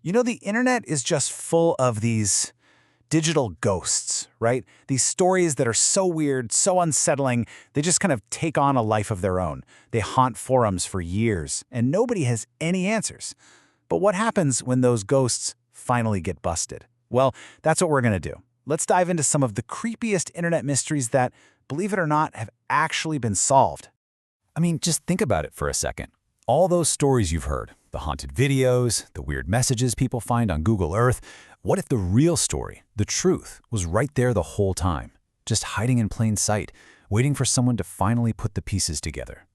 You know, the internet is just full of these digital ghosts, right? These stories that are so weird, so unsettling, they just kind of take on a life of their own. They haunt forums for years, and nobody has any answers. But what happens when those ghosts finally get busted? Well, that's what we're going to do. Let's dive into some of the creepiest internet mysteries that, believe it or not, have actually been solved. I mean, just think about it for a second. All those stories you've heard, the haunted videos, the weird messages people find on Google Earth, what if the real story, the truth, was right there the whole time, just hiding in plain sight, waiting for someone to finally put the pieces together?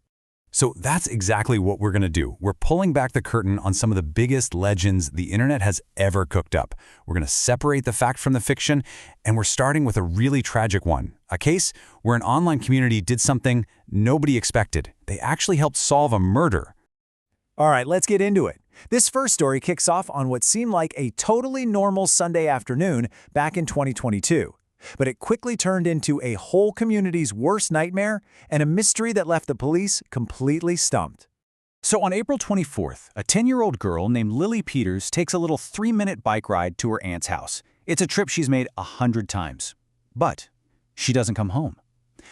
So that's exactly what we're going to do. We're pulling back the curtain on some of the biggest legends the internet has ever cooked up. We're going to separate the fact from the fiction, and we're starting with a really tragic one. A case where an online community did something nobody expected. They actually helped solve a murder. All right, let's get into it. This first story kicks off on what seemed like a totally normal Sunday afternoon back in 2022. But it quickly turned into a whole community's worst nightmare and a mystery that left the police completely stumped. So on April 24th, a 10-year-old girl named Lily Peters takes a little 3-minute bike ride to her aunt's house. It's a trip she's made 100 times. But she doesn't come home.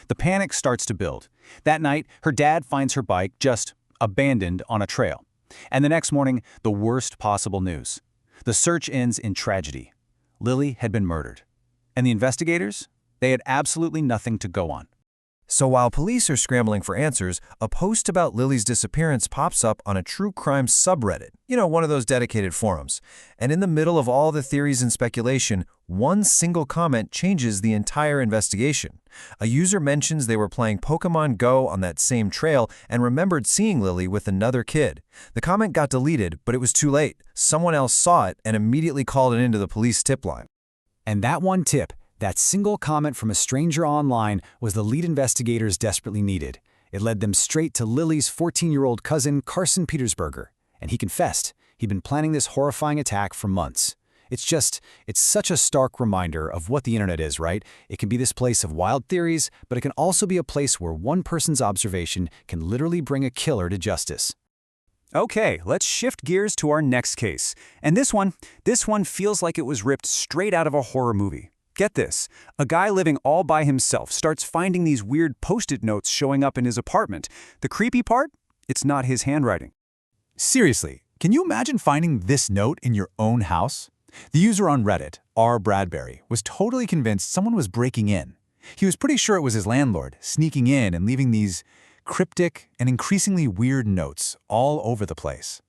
The panic starts to build. That night, her dad finds her bike just abandoned on a trail. And the next morning, the worst possible news. The search ends in tragedy. Lily had been murdered. And the investigators? They had absolutely nothing to go on. So while police are scrambling for answers, a post about Lily's disappearance pops up on a true crime subreddit, one of those dedicated forums. And in the middle of all the theories and speculation, one single comment changes the entire investigation. A user mentions they were playing Pokemon Go on that same trail and remembered seeing Lily with another kid. The comment got deleted, but it was too late. Someone else saw it and immediately called it into the police tip line. And that one tip, that single comment from a stranger online, was the lead investigators desperately needed. It led them straight to Lily's 14-year-old cousin, Carson Petersberger. And he confessed he'd been planning this horrifying attack for months. It's such a stark reminder of what the internet is, right? It can be this place of wild theories, but it can also be a place where one person's observation can literally bring a killer to justice. Okay, let's shift gears to our next case. And this one feels like it was ripped straight out of a horror movie. Get this, a guy living all by himself starts finding these weird Post-it notes showing up in his apartment. The creepy part? It's not his handwriting. Seriously, can you imagine finding this note in your own house? The user on Reddit, R. Bradbury, was totally convinced someone was breaking in. He was pretty sure it was his landlord, sneaking in and leaving these cryptic and increasingly weird notes all over the place.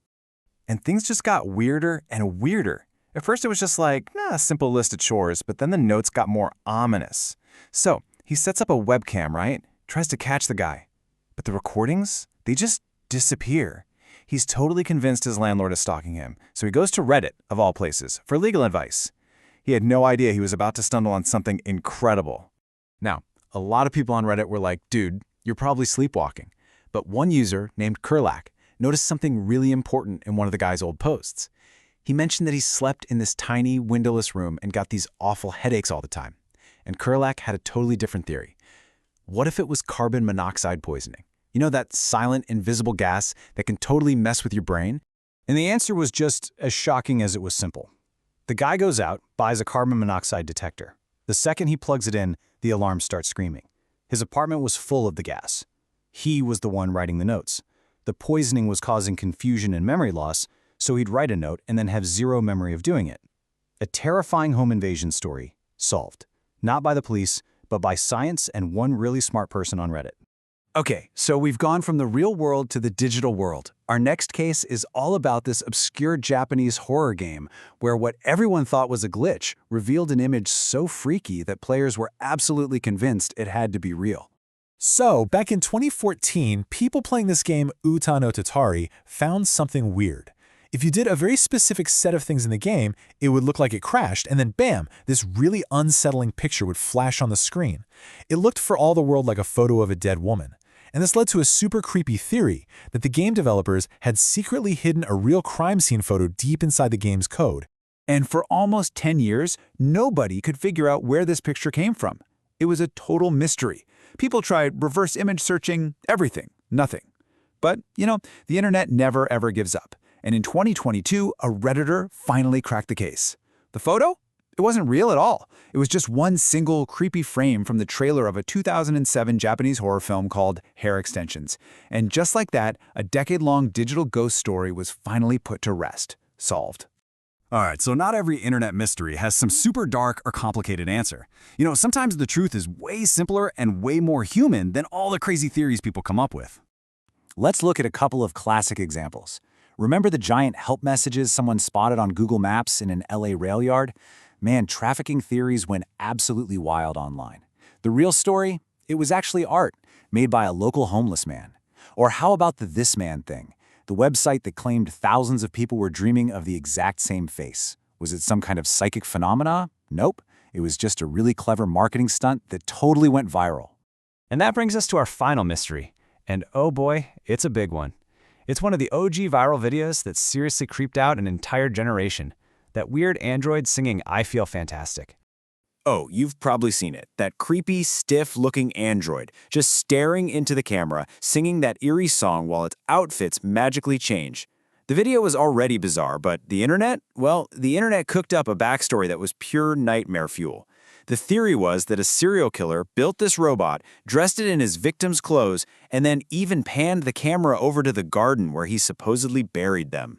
And things just got weirder and weirder. At first it was just like, a simple list of chores, but then the notes got more ominous. So he sets up a webcam, right? Tries to catch the guy. But the recordings, they just disappear. He's totally convinced his landlord is stalking him, so he goes to Reddit, of all places, for legal advice. He had no idea he was about to stumble on something incredible. Now, a lot of people on Reddit were like, dude, you're probably sleepwalking. But one user, named Kurlak, noticed something really important in one of the guy's old posts. He mentioned that he slept in this tiny, windowless room and got these awful headaches all the time. And Kurlak had a totally different theory. What if it was carbon monoxide poisoning? You know, that silent, invisible gas that can totally mess with your brain? And the answer was just as shocking as it was simple. The guy goes out, buys a carbon monoxide detector. The second he plugs it in, the alarm starts screaming. His apartment was full of the gas. He was the one writing the notes. The poisoning was causing confusion and memory loss, so he'd write a note and then have zero memory of doing it. A terrifying home invasion story, solved. Not by the police, but by science and one really smart person on Reddit. Okay, so we've gone from the real world to the digital world. Our next case is all about this obscure Japanese horror game where what everyone thought was a glitch revealed an image so freaky that players were absolutely convinced it had to be real. So, back in 2014, people playing this game Uta no Tatari found something weird. If you did a very specific set of things in the game, it would look like it crashed, and then bam, this really unsettling picture would flash on the screen. It looked for all the world like a photo of a dead woman. And this led to a super creepy theory that the game developers had secretly hidden a real crime scene photo deep inside the game's code. And for almost 10 years, nobody could figure out where this picture came from. It was a total mystery. People tried reverse image searching, everything, nothing. But, the internet never ever gives up. And in 2022, a Redditor finally cracked the case. The photo? It wasn't real at all. It was just one single creepy frame from the trailer of a 2007 Japanese horror film called Hair Extensions. And just like that, a decade-long digital ghost story was finally put to rest. Solved. All right, so not every internet mystery has some super dark or complicated answer. Sometimes the truth is way simpler and way more human than all the crazy theories people come up with. Let's look at a couple of classic examples. Remember the giant help messages someone spotted on Google Maps in an LA rail yard? Man, trafficking theories went absolutely wild online. The real story? It was actually art, made by a local homeless man. Or how about the This Man thing? The website that claimed thousands of people were dreaming of the exact same face. Was it some kind of psychic phenomena? Nope. It was just a really clever marketing stunt that totally went viral. And that brings us to our final mystery. And oh boy, it's a big one. It's one of the OG viral videos that seriously creeped out an entire generation. That weird android singing I Feel Fantastic. Oh, you've probably seen it. That creepy, stiff-looking android, just staring into the camera, singing that eerie song while its outfits magically change. The video was already bizarre, but the internet? Well, the internet cooked up a backstory that was pure nightmare fuel. The theory was that a serial killer built this robot, dressed it in his victim's clothes, and then even panned the camera over to the garden where he supposedly buried them.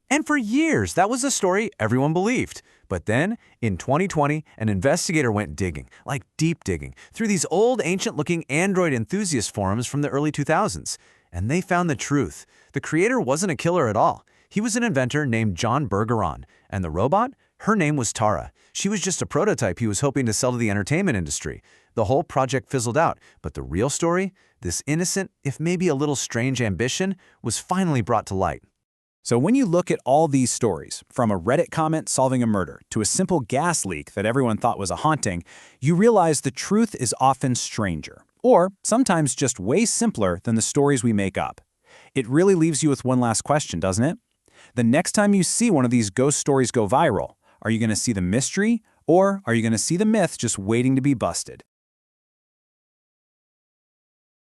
And for years, that was a story everyone believed. But then, in 2020, an investigator went digging, like deep digging, through these old ancient-looking Android enthusiast forums from the early 2000s. And they found the truth. The creator wasn't a killer at all. He was an inventor named John Bergeron. And the robot? Her name was Tara. She was just a prototype he was hoping to sell to the entertainment industry. The whole project fizzled out. But the real story, this innocent, if maybe a little strange ambition, was finally brought to light. So when you look at all these stories, from a Reddit comment solving a murder to a simple gas leak that everyone thought was a haunting, you realize the truth is often stranger, or sometimes just way simpler than the stories we make up. It really leaves you with one last question, doesn't it? The next time you see one of these ghost stories go viral, are you going to see the mystery, or are you going to see the myth just waiting to be busted?